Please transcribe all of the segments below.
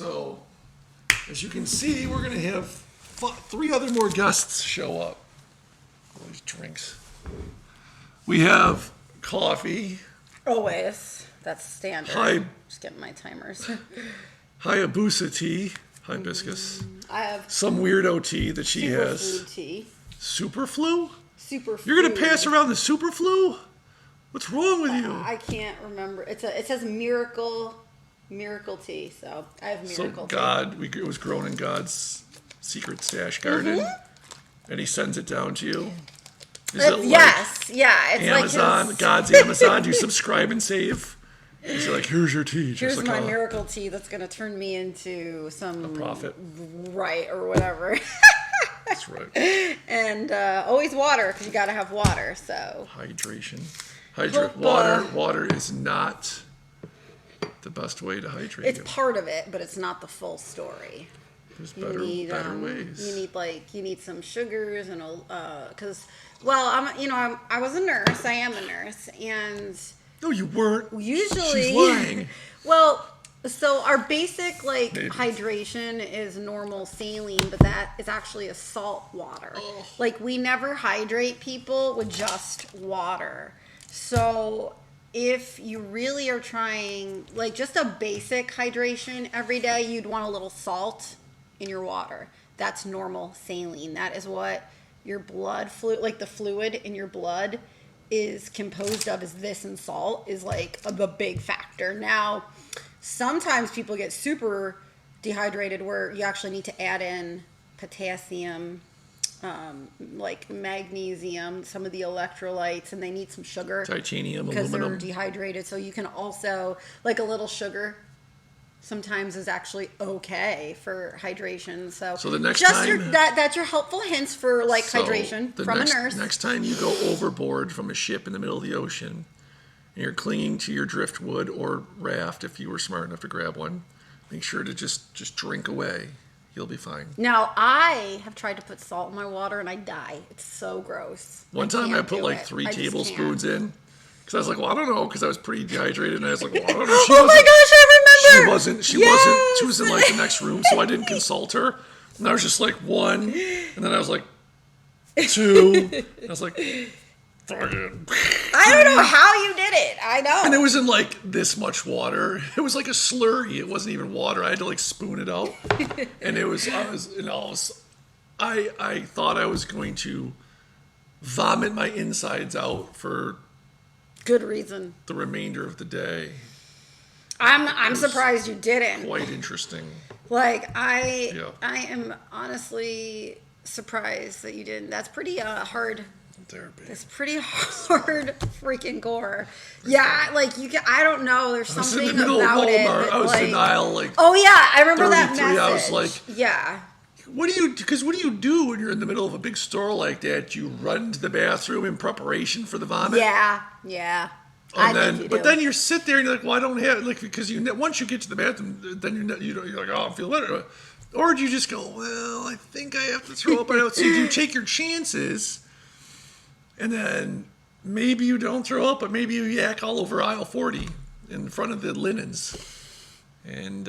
So, as you can see, we're going to have 3 other more guests show up. All these drinks. We have coffee. Always. That's standard. Just getting my timers. Hayabusa tea. Hibiscus. I have some weirdo tea that she has. Superfood tea. Superflu? Superfood. You're going to pass around the superflu? What's wrong with you? I can't remember. It says miracle tea. So I have miracle tea. It was grown in God's secret stash garden, and He sends it down to you. Is it yes, yeah. It's Amazon, like God's Amazon. Do you subscribe and save? He's like, here's your tea. Here's my miracle tea that's going to turn me into a prophet. Right, or whatever. That's right. And always water, because you got to have water. So hydration. Water is not the best way to hydrate. It's part of it, but it's not the full story. There's better ways. You need some sugars and because I was a nurse. I am a nurse, and no, you weren't. Usually, she's lying. Well, so our basic hydration is normal saline, but that is actually a salt water. Oh. Like we never hydrate people with just water. So if you really are trying just a basic hydration every day, you'd want a little salt in your water. That's normal saline. That is what your blood fluid, the fluid in your blood is composed of, is this, and salt is the big factor. Now, sometimes people get super dehydrated where you actually need to add in potassium, magnesium, some of the electrolytes, and they need some sugar. Titanium, because aluminum. They're dehydrated. So you can also, a little sugar sometimes is actually okay for hydration. So the next time... that's your helpful hints for hydration from a nurse. Next time you go overboard from a ship in the middle of the ocean and you're clinging to your driftwood or raft, if you were smart enough to grab one, make sure to just drink away. You'll be fine. Now, I have tried to put salt in my water and I die. It's so gross. One time I put 3 tablespoons in. Because I was like, well, I don't know, because I was pretty dehydrated, and I was like, well, I don't know. Oh my gosh, I remember! She was in the next room, so I didn't consult her. And I was just 1, and then I was 2, and I was like, fuck it. I don't know how you did it. I know. And it wasn't this much water. It was like a slurry. It wasn't even water. I had to spoon it out. And I thought I was going to vomit my insides out for good reason. The remainder of the day. I'm surprised you didn't. Quite interesting. I am honestly surprised that you didn't. That's pretty hard. Therapy. That's pretty hard freaking gore. Yeah, I don't know. There's something in the middle about of Walmart. it. I was denial. Oh yeah, I remember that message. I was yeah. What do you do when you're in the middle of a big store like that? You run to the bathroom in preparation for the vomit? Yeah. But then you sit there and you're like, well, I don't have because once you get to the bathroom, then you're like, oh, I'm feeling better. Or do you just go, well, I think I have to throw up right out? So you take your chances, and then maybe you don't throw up, but maybe you yak all over aisle 40 in front of the linens, and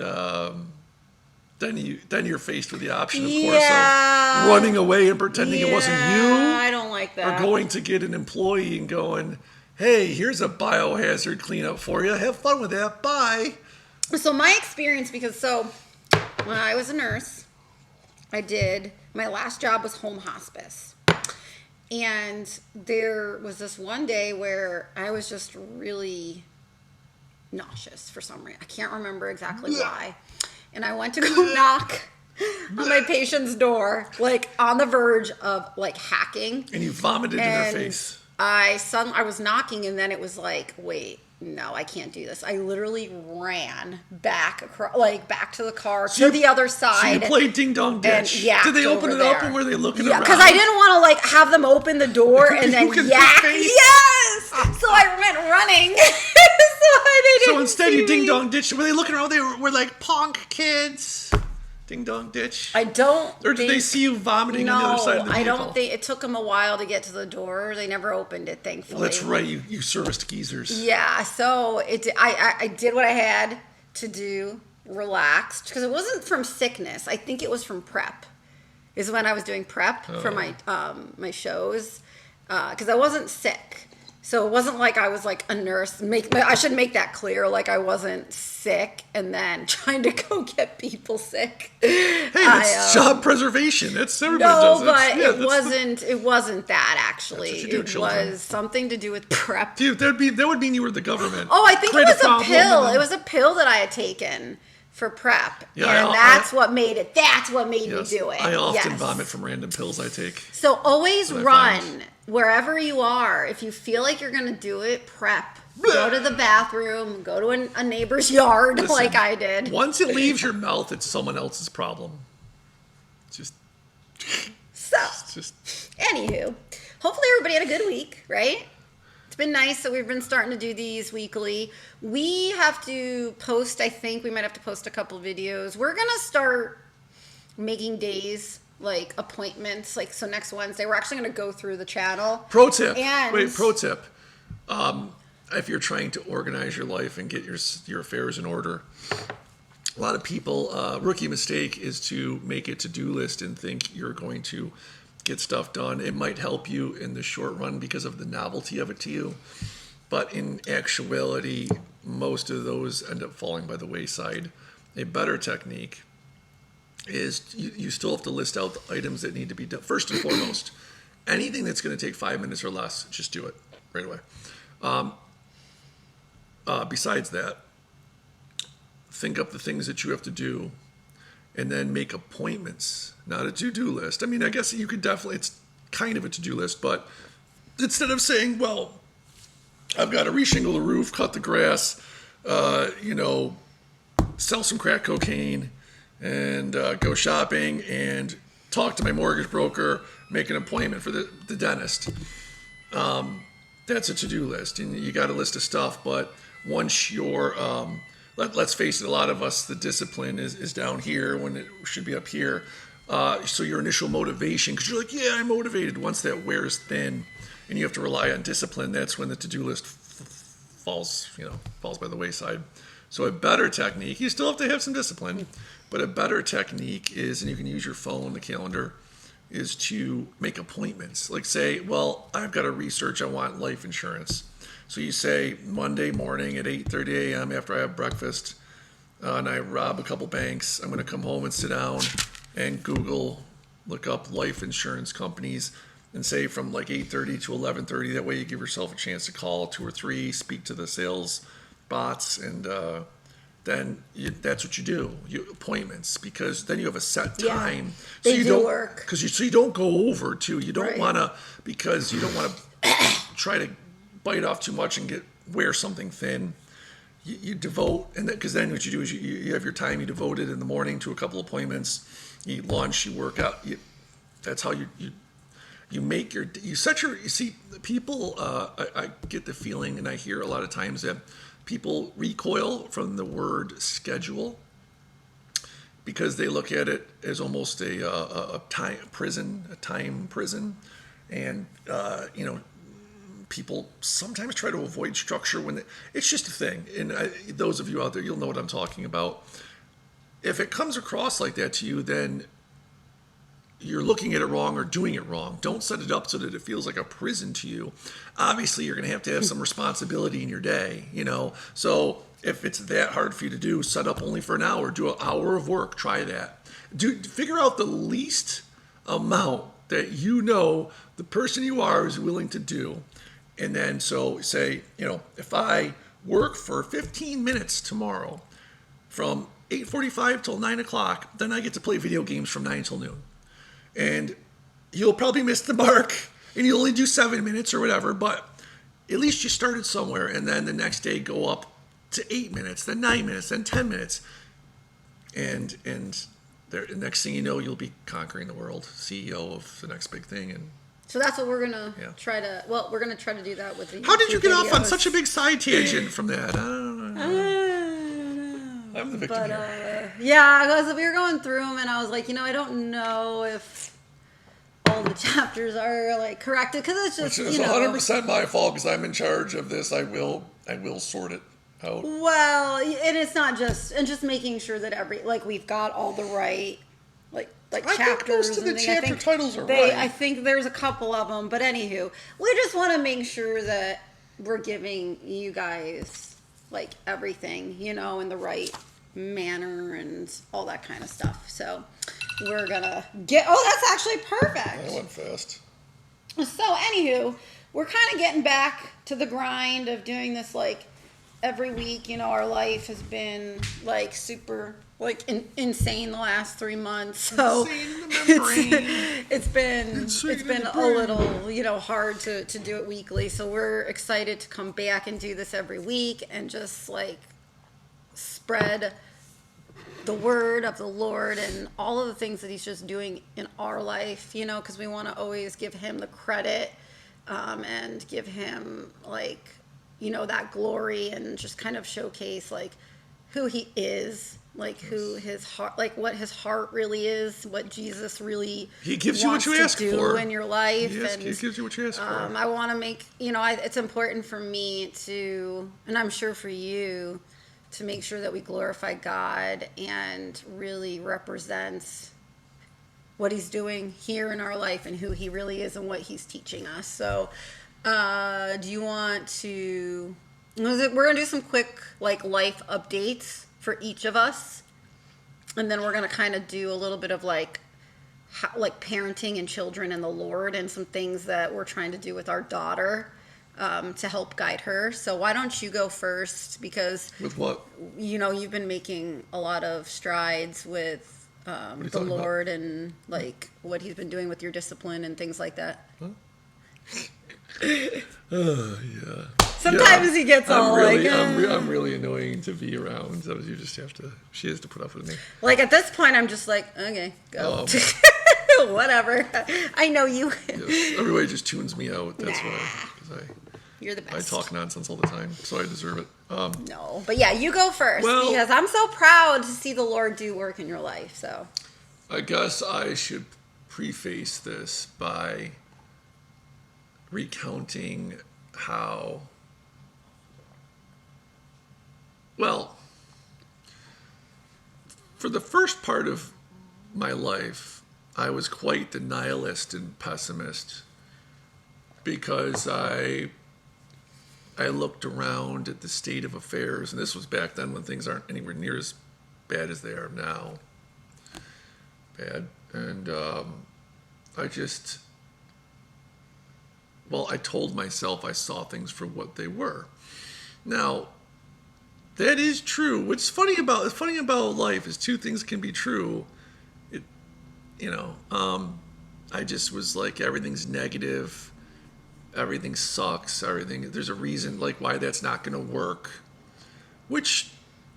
then you're faced with the option, of course, of running away and pretending it wasn't you. I don't like that. Or going to get an employee and going, hey, here's a biohazard cleanup for you. Have fun with that. Bye. So my experience, when I was a nurse, my last job was home hospice. And there was this one day where I was just really nauseous for some reason. I can't remember exactly why. And I went to go knock on my patient's door, on the verge of hacking. And you vomited in their face. I was knocking, and then it was wait, no, I can't do this. I literally ran back across, back to the car to the other side. So you played ding dong ditch. Did they open it up, and were they looking around? Because I didn't want to have them open the door and then yak. Yes. So I went running. So instead, you ding dong ditch. Were they looking around? They were punk kids. Ding dong ditch. I don't. Or did they see you vomiting on the other side of the vehicle? I don't think it took them a while to get to the door. They never opened it, thankfully. Well, that's right. You serviced geezers. Yeah. So I did what I had to do, relaxed because it wasn't from sickness. I think it was from prep. Is when I was doing prep for my my shows because I wasn't sick. So it wasn't like I was like a nurse. I should make that clear. Like I wasn't sick and then trying to go get people sick. Hey, that's job preservation. That's everybody does it. But it wasn't that actually. That's what you do, it children. was something to do with prep. Dude, that would mean you were the government. Oh, I think it was a pill. Then... It was a pill that I had taken for prep. Yeah, and that's what made it. That's what made yes, me do it. I often vomit from random pills I take. So always run wherever you are. If you feel like you're going to do it, prep. Go to the bathroom. Go to a neighbor's yard. Listen, like I did. Once it leaves your mouth, it's someone else's problem. Just. Anywho, hopefully everybody had a good week, right? It's been nice that we've been starting to do these weekly. We have to post, I think we might have to post a couple videos. We're going to start making days, like appointments. Like, so next Wednesday, we're actually going to go through the channel. Pro tip. Pro tip. If you're trying to organize your life and get your affairs in order, a lot of people, rookie mistake is to make a to-do list and think you're going to get stuff done. It might help you in the short run because of the novelty of it to you. But in actuality, most of those end up falling by the wayside. A better technique is you still have to list out the items that need to be done. First and foremost, anything that's going to take 5 minutes or less, just do it right away. Besides that, think up the things that you have to do and then make appointments, not a to-do list. I mean, I guess you could definitely, it's kind of a to-do list, but instead of saying, well, I've got to reshingle the roof, cut the grass, sell some crack cocaine, and go shopping and talk to my mortgage broker, make an appointment for the dentist. That's a to-do list, and you got a list of stuff, but once you're... let's face it, a lot of us, the discipline is down here when it should be up here. So your initial motivation, because you're like, yeah, I'm motivated. Once that wears thin and you have to rely on discipline, that's when the to-do list falls by the wayside. So a better technique, you still have to have some discipline, but a better technique is, and you can use your phone, the calendar, is to make appointments. Like say, well, I've got to research, I want life insurance. So you say Monday morning at 8:30 a.m. after I have breakfast and I rob a couple banks, I'm going to come home and sit down and look up life insurance companies and say from like 8:30 to 11:30. That way you give yourself a chance to call 2 or 3, speak to the sales bots, and then that's what you do. Appointments, because then you have a set time. Yeah, they do work. So you don't go over too. You don't want to, because you don't want to try to bite off too much and wear something thin. You devote, and because then what you do is you have your time you devoted in the morning to a couple appointments. You eat lunch, you work out. That's how you make you see people. I get the feeling, and I hear a lot of times that people recoil from the word schedule because they look at it as almost a time prison, and people sometimes try to avoid structure when it's just a thing. And those of you out there, you'll know what I'm talking about. If it comes across like that to you, then you're looking at it wrong or doing it wrong. Don't set it up so that it feels like a prison to you. Obviously, you're going to have some responsibility in your day, So if it's that hard for you to do, set up only for an hour. Do an hour of work. Try that. Figure out the least amount that the person you are is willing to do. And then so say, if I work for 15 minutes tomorrow from 8:45 till 9 o'clock, then I get to play video games from 9 till noon. And you'll probably miss the mark and you'll only do 7 minutes or whatever, but at least you started somewhere. And then the next day go up to 8 minutes, then 9 minutes, then 10 minutes. And the next thing you know, you'll be conquering the world, CEO of the next big thing. And so that's what we're gonna try to. Well, we're gonna try to do that with the. How did you get off on such a big side tangent from that? I don't know. I'm the victim here. Yeah, because we were going through them, and I was like, I don't know if all the chapters are like corrected because it's just which is 100% my fault because I'm in charge of this. I will sort it out. Well, and it's not just, and just making sure that we've got all the right, like I chapters. think most of the and things. chapter titles are right. I think there's a couple of them, but anywho, we just want to make sure that we're giving you guys like everything, in the right manner and all that kind of stuff. So we're gonna get. Oh, that's actually perfect. That went fast. So anywho, we're kind of getting back to the grind of doing this like every week. Our life has been like super insane the last 3 months. So it's been a little hard to do it weekly. So we're excited to come back and do this every week and just like spread the word of the Lord and all of the things that he's just doing in our life, because we want to always give him the credit and give him that glory and just kind of showcase like who he is, like who his heart, like what his heart really is, what Jesus really he gives you what you ask for in your life. Yes, he gives you what you ask for. I want to make, it's important for me to, and I'm sure for you, to make sure that we glorify God and really represent what he's doing here in our life and who he really is and what he's teaching us. So do you want to, we're going to do some quick life updates for each of us. And then we're going to kind of do a little bit of parenting and children and the Lord and some things that we're trying to do with our daughter to help guide her. So why don't you go first? Because with what? You've been making a lot of strides with the Lord about? And what he's been doing with your discipline and things like that. Huh? Yeah. Sometimes he gets all I'm really annoying to be around. So she has to put up with me. At this point, I'm just like, okay, go. Whatever. I know you. Yes, everybody just tunes me out. That's why. Because you're the best. I talk nonsense all the time, so I deserve it. No, but yeah, you go first because I'm so proud to see the Lord do work in your life. So I guess I should preface this by recounting how, for the first part of my life, I was quite the nihilist and pessimist because I looked around at the state of affairs, and this was back then when things aren't anywhere near as bad as they are now. And I told myself I saw things for what they were. Now, that is true. What's funny about life is two things can be true. I just was like, everything's negative. Everything sucks. There's a reason why that's not going to work. Which,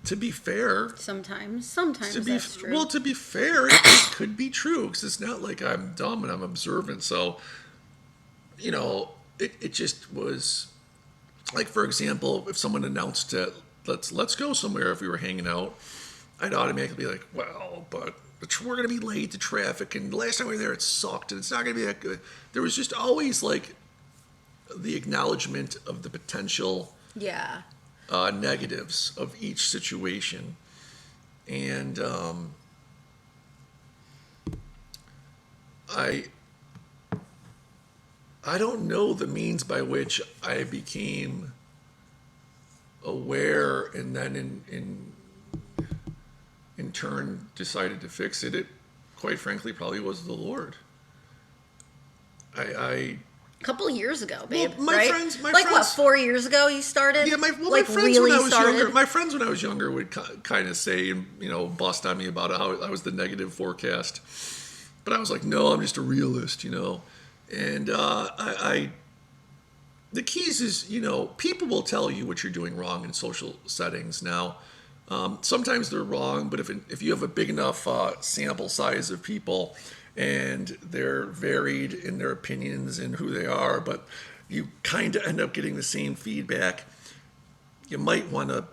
to be fair, sometimes that's true. Well, to be fair, it could be true because it's not like I'm dumb and I'm observant. So, it just was for example, if someone announced it, let's go somewhere. If we were hanging out, I'd automatically be like, well, but we're going to be late to traffic, and the last time we were there, it sucked, and it's not going to be that good. There was just always the acknowledgement of the potential negatives of each situation. And I don't know the means by which I became aware and then in turn decided to fix it. It, quite frankly, probably was the Lord. A couple of years ago, babe. Well, my friends, what, 4 years ago you started? Yeah, my friends really when I was started? younger. My friends when I was younger would kind of say, bust on me about how I was the negative forecast. But I was like, no, I'm just a realist, And the keys is, people will tell you what you're doing wrong in social settings. Now, sometimes they're wrong, but if you have a big enough sample size of people and they're varied in their opinions and who they are, but you kind of end up getting the same feedback, you might want to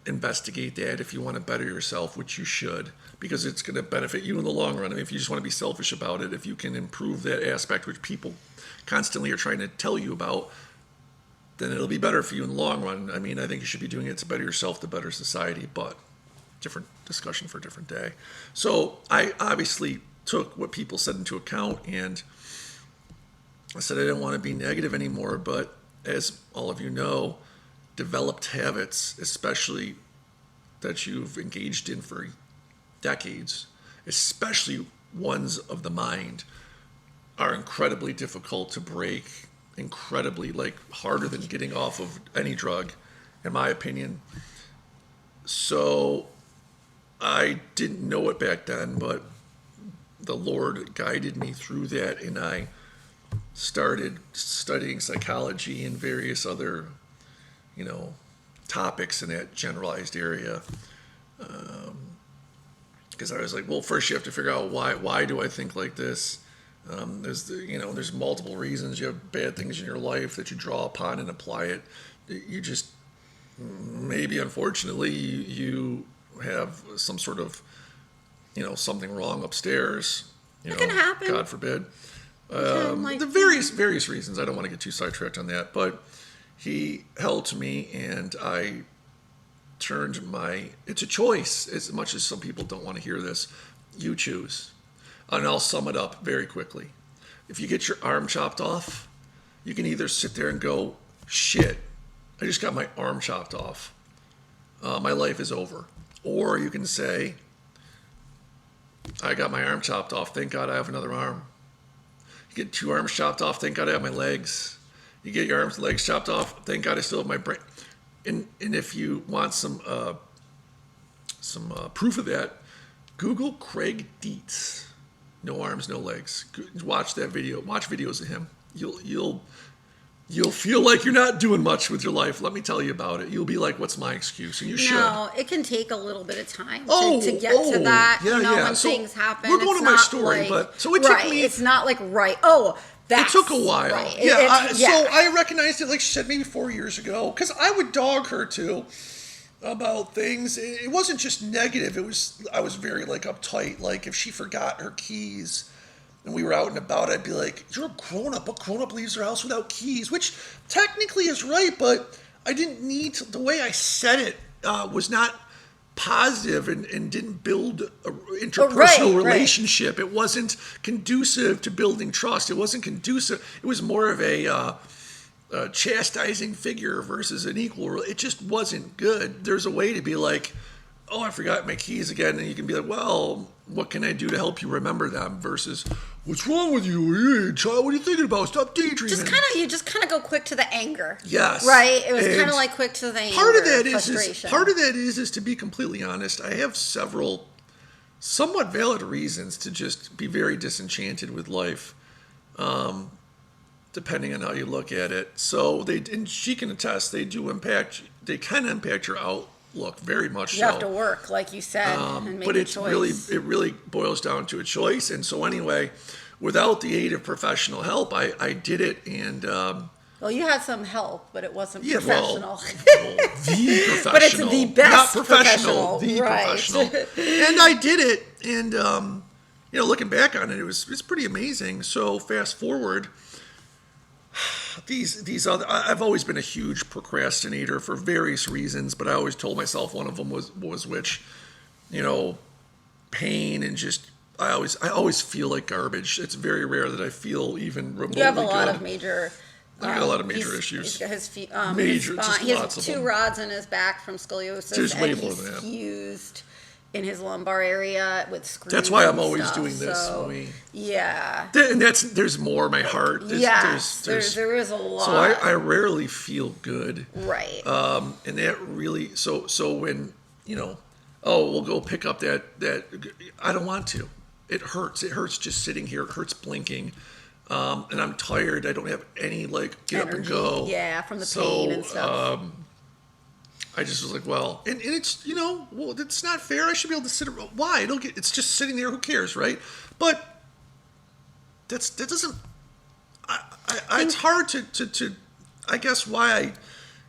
investigate that if you want to better yourself, which you should, because it's going to benefit you in the long run. I mean, if you just want to be selfish about it, if you can improve that aspect, which people constantly are trying to tell you about, then it'll be better for you in the long run. I mean, I think you should be doing it to better yourself, to better society, but different discussion for a different day. So I obviously took what people said into account, and I said I didn't want to be negative anymore, but as all of you know, developed habits, especially that you've engaged in for decades, especially ones of the mind, are incredibly difficult to break, incredibly harder than getting off of any drug, in my opinion. So I didn't know it back then, but the Lord guided me through that, and I started studying psychology and various other, topics in that generalized area. Because I was like, well, first you have to figure out why do I think like this? There's multiple reasons. You have bad things in your life that you draw upon and apply it. You just, maybe unfortunately, you have some sort of, something wrong upstairs. It can happen. God forbid. The various reasons. I don't want to get too sidetracked on that, but he held to me, and I turned it's a choice, as much as some people don't want to hear this. You choose. And I'll sum it up very quickly. If you get your arm chopped off, you can either sit there and go, shit, I just got my arm chopped off. My life is over. Or you can say, I got my arm chopped off. Thank God I have another arm. You get 2 arms chopped off. Thank God I have my legs. You get your arms and legs chopped off. Thank God I still have my brain. And if you want some proof of that, Google Craig Dietz. No arms, no legs. Watch that video. Watch videos of him. You'll feel like you're not doing much with your life. Let me tell you about it. You'll be like, "What's my excuse?" And you should. No, it can take a little bit of time to get to that. Yeah. When things happen. We're going to my story, but so it took me. It's not like right. Oh, it took a while. Right. Yeah. So I recognized it, like she said, maybe 4 years ago, because I would dog her too about things. It wasn't just negative. I was very uptight. Like if she forgot her keys and we were out and about, I'd be like, "You're a grown up. A grown up leaves their house without keys," which technically is right, but I didn't need to. The way I said it was not positive and didn't build an interpersonal relationship. It wasn't conducive to building trust. It wasn't conducive. It was more of a chastising figure versus an equal. It just wasn't good. There's a way to be like, "Oh, I forgot my keys again," and you can be like, "Well, what can I do to help you remember them?" Versus, "What's wrong with you, child? What are you thinking about? Stop daydreaming." You just go quick to the anger. Yes, right. It was kind of like quick to the anger. Part of that frustration. is to be completely honest. I have several somewhat valid reasons to just be very disenchanted with life. Depending on how you look at it. So and she can attest, they can impact your outlook very much. You have to work, like you said, and make a choice. It really boils down to a choice. And so anyway, without the aid of professional help, I did it. And well, you had some help, but it wasn't professional. The professional, but it's the best, not professional. The right. professional. And I did it, and looking back on it, it's pretty amazing. So fast forward. These other, I've always been a huge procrastinator for various reasons, but I always told myself one of them was which, pain and just I always feel like garbage. It's very rare that I feel even remotely good. You have a lot of major. I got a lot of major issues. He's got his feet, major, his spine, he has 2 rods in his back from scoliosis. There's way and more than that. Fused in his lumbar area with screws. That's why I'm always doing this. So, yeah. And there's more in my heart. There is a lot. So I rarely feel good. Right. And that really, so when, we'll go pick up that, I don't want to. It hurts. It hurts just sitting here. It hurts blinking. And I'm tired. I don't have any get up and go. Yeah, from the pain and stuff. I just was like, well, and it's, well, it's not fair. I should be able to sit around. Why? It's just sitting there. Who cares, right? But that doesn't, it's hard to, I guess why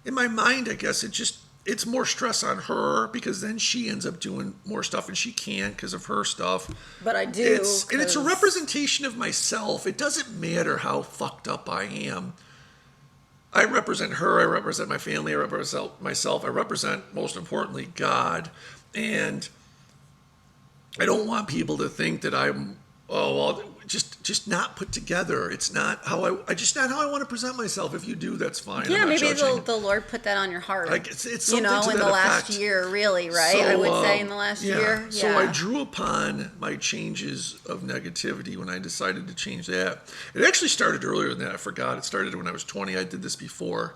in my mind, I guess it's more stress on her because then she ends up doing more stuff and she can't because of her stuff. But I do. And it's a representation of myself. It doesn't matter how fucked up I am. I represent her. I represent my family. I represent myself. I represent, most importantly, God. And I don't want people to think that I'm, just not put together. It's not how just not how I want to present myself. If you do, that's fine. Yeah, maybe judging. the Lord put that on your heart. Like it's something to in that the last effect. year, really, right? So, I would say in the last year. Yeah. So I drew upon my changes of negativity when I decided to change that. It actually started earlier than that. I forgot. It started when I was 20. I did this before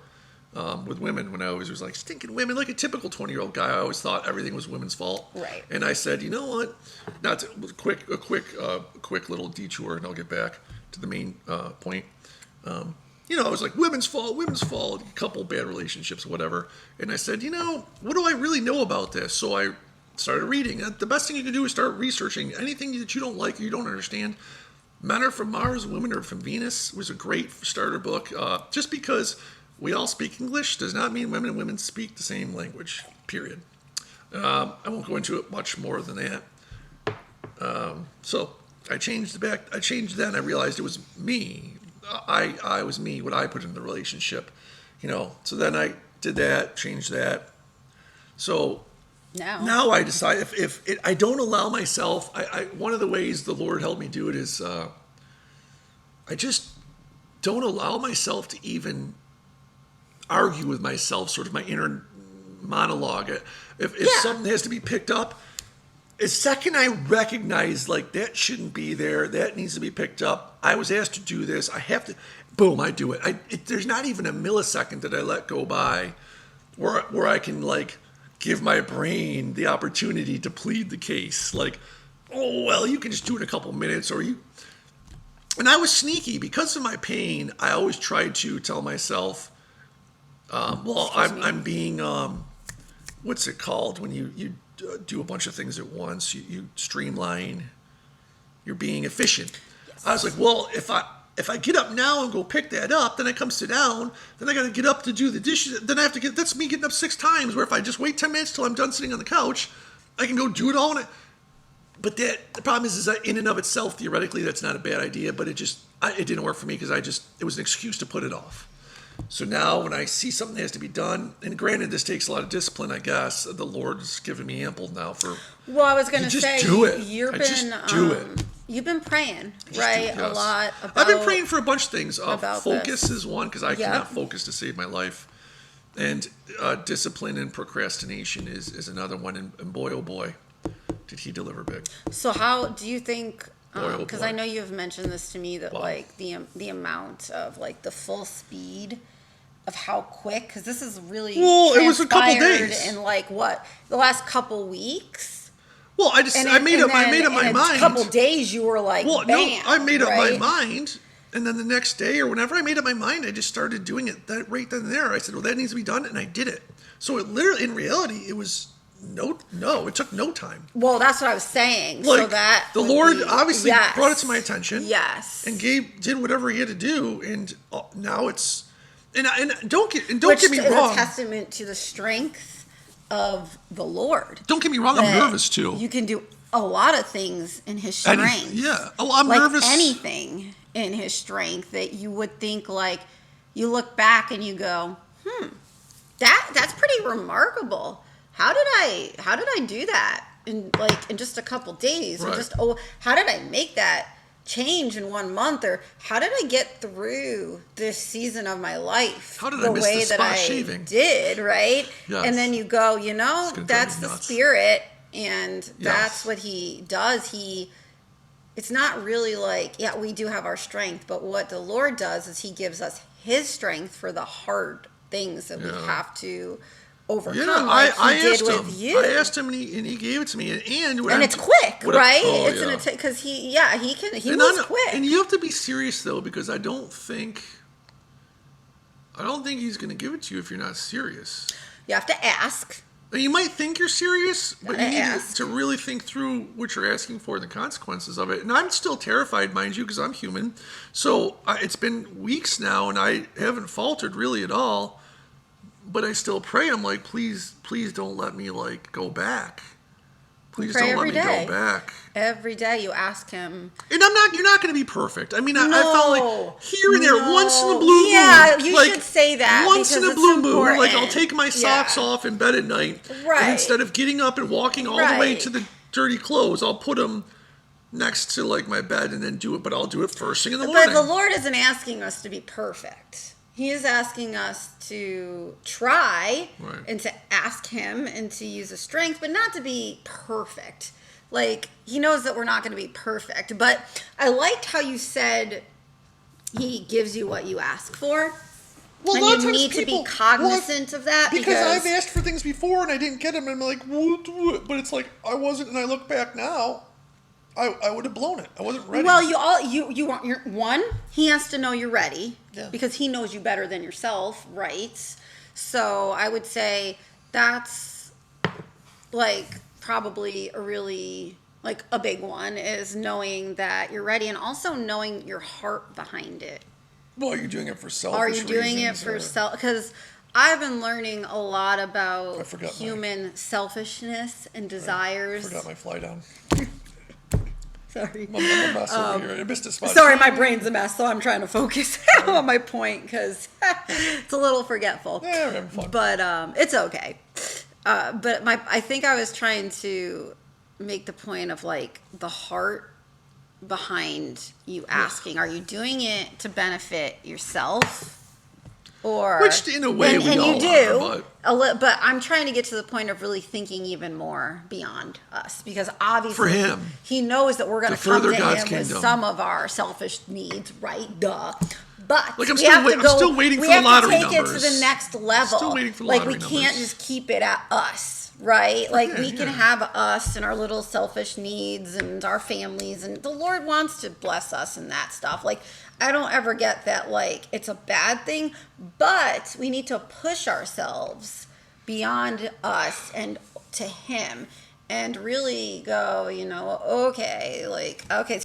with women when I always was like, stinking women, like a typical 20-year-old guy. I always thought everything was women's fault. Right. And I said, you know what? A quick little detour, and I'll get back to the main point. I was like, women's fault, a couple bad relationships, whatever. And I said, what do I really know about this? So I started reading. The best thing you can do is start researching anything that you don't like or you don't understand. Men Are From Mars, Women Are From Venus was a great starter book. Just because we all speak English does not mean women and women speak the same language, period. I won't go into it much more than that. So I changed then. I realized it was me. I was me, what I put in the relationship, So then I did that, changed that. So now I decide if I don't allow myself, one of the ways the Lord helped me do it is I just don't allow myself to even argue with myself, sort of my inner monologue. If something has to be picked up, the second I recognize, like, that shouldn't be there, that needs to be picked up, I was asked to do this, I have to, boom, I do it. There's not even a millisecond that I let go by where I can, like, give my brain the opportunity to plead the case. Like, oh, well, you can just do it in a couple minutes, and I was sneaky. Because of my pain, I always tried to tell myself, I'm being, what's it called when you do a bunch of things at once? You streamline. You're being efficient. Yes. I was like, well, if I get up now and go pick that up, then I come sit down, then I got to get up to do the dishes. Then I have to that's me getting up 6 times. Where if I just wait 10 minutes till I'm done sitting on the couch, I can go do it all. But the problem is that in and of itself, theoretically, that's not a bad idea. But it didn't work for me because it was an excuse to put it off. So now when I see something that has to be done, and granted this takes a lot of discipline, I guess, the Lord's given me ample now for... Well, I was going to say, do it. Do it. You've been praying, right? A lot about... I've been praying for a bunch of things. Focus this is one, because I cannot focus to save my life. And discipline and procrastination is another one. And boy, oh boy, did he deliver big. So how do you think... Because I know you've mentioned this to me, that like the amount of like the full speed of how quick, because this is really it was a couple days in like the last couple weeks. Well, I made up my mind. A couple days you were like, bam, I made up right? my mind, and then the next day or whenever I made up my mind, I just started doing it right then and there. I said, well, that needs to be done, and I did it. So it literally, in reality, it was. No, it took no time. Well, that's what I was saying. Like, so that the Lord obviously brought it to my attention. Yes. And did whatever he had to do, and now it's and don't get me wrong. Which is a testament to the strength of the Lord. Don't get me wrong. I'm nervous too. You can do a lot of things in His strength. I'm nervous. Anything in His strength that you would think, like, you look back and you go, that's pretty remarkable. How did I do that in just a couple days? Right. Or how did I make that change in 1 month? Or how did I get through this season of my life the way that I did, right? Yes. And then you go, that's the Spirit, and that's what He does. It's not really like, we do have our strength, but what the Lord does is He gives us His strength for the hard things that we have to overcome. Yeah, like I he asked did him. With you. I asked him, and he gave it to me. And it's quick, right? Because he was quick. And you have to be serious though, because I don't think he's going to give it to you if you're not serious. You have to ask. And you might think you're serious, but you need to really think through what you're asking for and the consequences of it. And I'm still terrified, mind you, because I'm human. So it's been weeks now, and I haven't faltered really at all. But I still pray. I'm like, please don't let me like go back. Please Pray don't let every me day. go back. Every day you ask him. And you're not going to be perfect. I mean, I felt like here and there, No. once in a blue moon. Yeah, you like, should say that. Once in a because blue it's moon, like I'll important. take my socks Yeah. off in bed at night. Right. And instead of getting up and walking all the way Right. to the dirty clothes, I'll put them next to like my bed and then do it. But I'll do it first thing in the morning. But the Lord isn't asking us to be perfect. He is asking us to try and to ask him and to use his strength, but not to be perfect. Like, he knows that we're not going to be perfect. But I liked how you said he gives you what you ask for. Well, and a lot of you times need to be people- cognizant of that. Because I've asked for things before and I didn't get them. And I'm like, what? But it's like, I wasn't, and I look back now, I would have blown it. I wasn't ready. Well, you want your one. He has to know you're ready because he knows you better than yourself, right? So I would say that's like probably a really like a big one is knowing that you're ready and also knowing your heart behind it. Well, are you doing it for selfish Are you doing it reasons, for or- self? Because I've been learning a lot about I forgot human selfishness and desires. Forgot my fly down. Sorry. I'm a mess over here. I missed a spot. Sorry, my brain's a mess, so I'm trying to focus on my point because it's a little forgetful. Yeah, we're having fun. But it's okay. But I think I was trying to make the point of like the heart behind you asking. Are you doing it to benefit yourself? Or Which in a way we all you do, are, but I'm trying to get to the point of really thinking even more beyond us because obviously For him, he knows that we're going to to come to further him God's with kingdom. some of our selfish needs, right? Duh. But Like, I'm we still have wait- to I'm go. still waiting we for the have lottery to take it to numbers. the next level. Still waiting for the like lottery we can't numbers. just keep it at us, right? Like Yeah, we can yeah. have us and our little selfish needs and our families, and the Lord wants to bless us and that stuff. Like I don't ever get that like it's a bad thing, but we need to push ourselves beyond us and to Him and really go, okay, like, okay,